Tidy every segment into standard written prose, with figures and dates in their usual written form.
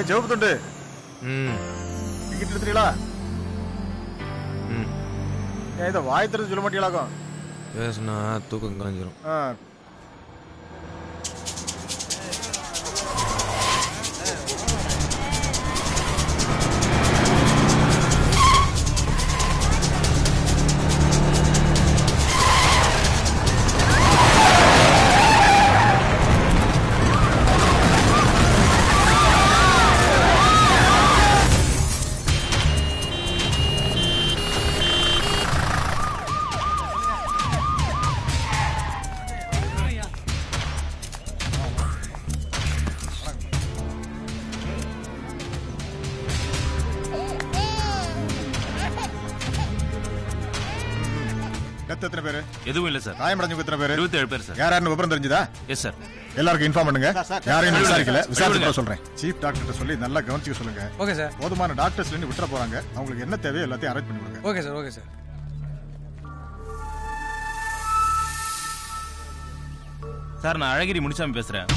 ஜெவபத்துண்டு ticket எடுத்துறீங்களா? இதை வாய் திறந்து சொல்ல மாட்டீங்களாக்கும்? பேசுனா தூக்கம் காஞ்சிரும். எத்தனை பேரு? எதுவும் இல்ல சார். காயமடைஞ்சவங்க எத்தனை பேரு? 27 பேர் சார். யாராருன்னு விவரம் தெரிஞ்சதா? Yes sir. எல்லாருக்கும் இன்ஃபார்ம் பண்ணுங்க. யாரையும் விசாரிக்கல, விசாரிச்சு சொல்றேன். சீஃப் டாக்டர் சொல்லி நல்லா கவனிச்சுக்க சொல்லுங்க. Okay sir. போதுமான டாக்டர்ஸ் இருந்து விட்டுற போறாங்க. அவங்களுக்கு என்ன தேவையோ எல்லாத்தையும் அரேஞ்ச் பண்ணி கொடுங்க. Okay sir. Okay sir. Sir நான் அழகிரி முனிசாமி பேசுறேன்.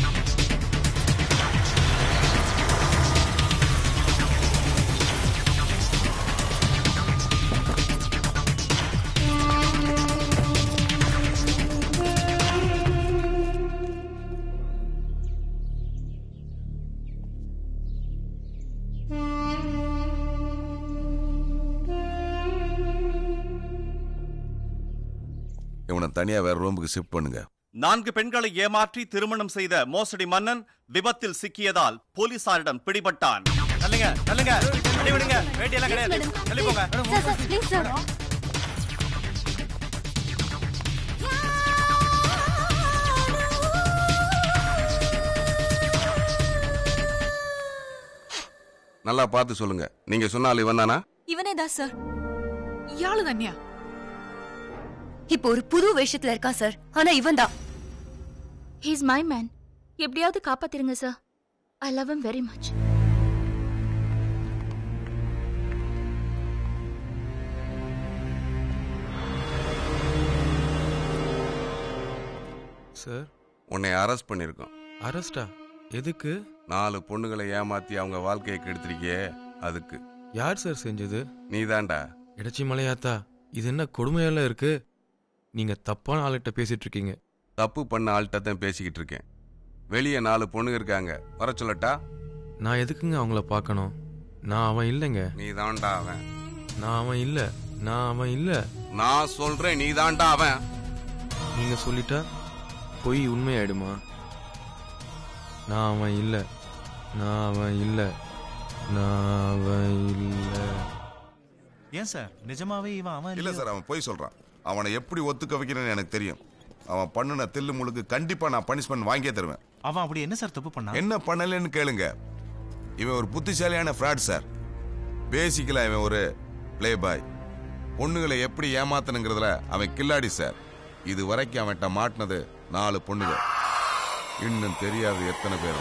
இவனை தனியா வேற ரூமுக்கு ஷிஃப்ட் பண்ணுங்க. 4 பெண்களை ஏமாற்றி திருமணம் செய்த மோசடி மன்னன் விபத்தில் சிக்கியதால் போலீசாரிடம் பிடிபட்டான். தள்ளுங்க தள்ளுங்க, தள்ளி விடுங்க, வேட்டியெல்லாம் கிடையாது, தள்ளி போங்க. நல்லா பார்த்து சொல்லுங்க. நீங்க சொன்னாலும் இவன் தானா? இவனே தான் சார். யாழு தன்யா இப்போ ஒரு புது வேஷத்துல இருக்கா சார். ஆனா இவன் தான். He is my man. எப்படியாவது காப்பாத்திருங்க sir. I love him very much. Sir உன்னை அரெஸ்ட் பண்ணிருக்கோம். அரெஸ்டா? எதுக்கு? 4 பொண்ணுகளை ஏமாத்தி அவங்க வாழ்க்கையை கெடுத்திருக்கியே அதுக்கு. யார் சார் செஞ்சது? நீதான்டா. இடைச்சி மலையாத்தா, இது என்ன கொடுமையெல்லாம் இருக்கு? நீங்க தப்பான ஆள்கிட்ட பேசிட்டு இருக்கீங்க. தப்பு பண்ண ஆள்கிட்ட தான் பேசிக்கிட்டு இருக்கேன். வெளியே 4 பொண்ணுங்க இருக்காங்க, வர சொல்லட்டா? நான் எதுக்குங்க அவங்கள பார்க்கணும்? நான் அவன் இல்லைங்க. நீதான்டா அவன். நான் அவன் இல்ல. நான் அவன் இல்ல. நான் சொல்றேன் நீதான்டா அவன். நீங்க சொல்லிட்டா பொய் உண்மையாயிடுமா? நான் அவன் இல்ல. நான் அவன் இல்ல. நான் அவன் இல்ல. ஏன் சார் நிஜமாவே இவன் அவன் இல்ல சார், அவன் பொய் சொல்றான். அவனை எப்படி ஒத்துக்க வைக்கிறேன்னு எனக்கு தெரியும். அவன் பண்ணுன தில்லு முழுக்கு கண்டிப்பா நான் பனிஷ்மெண்ட் வாங்கியே தருவேன். அவன் அப்படி என்ன சார் தப்பு பண்ணா? என்ன பண்ணலன்னு கேளுங்க. இவன் ஒரு புத்திசாலியான ஃப்ராட் சார். பேசிக்கலா இவன் ஒரு பிளே பாய். பொண்ணுகளை எப்படி ஏமாத்தணுங்கிறதுல அவன் கில்லாடி சார். இது வரைக்கும் அவன்கிட்ட மாட்டினது 4 பொண்ணுங்க. இன்னும் தெரியாது எத்தனை பேரும்.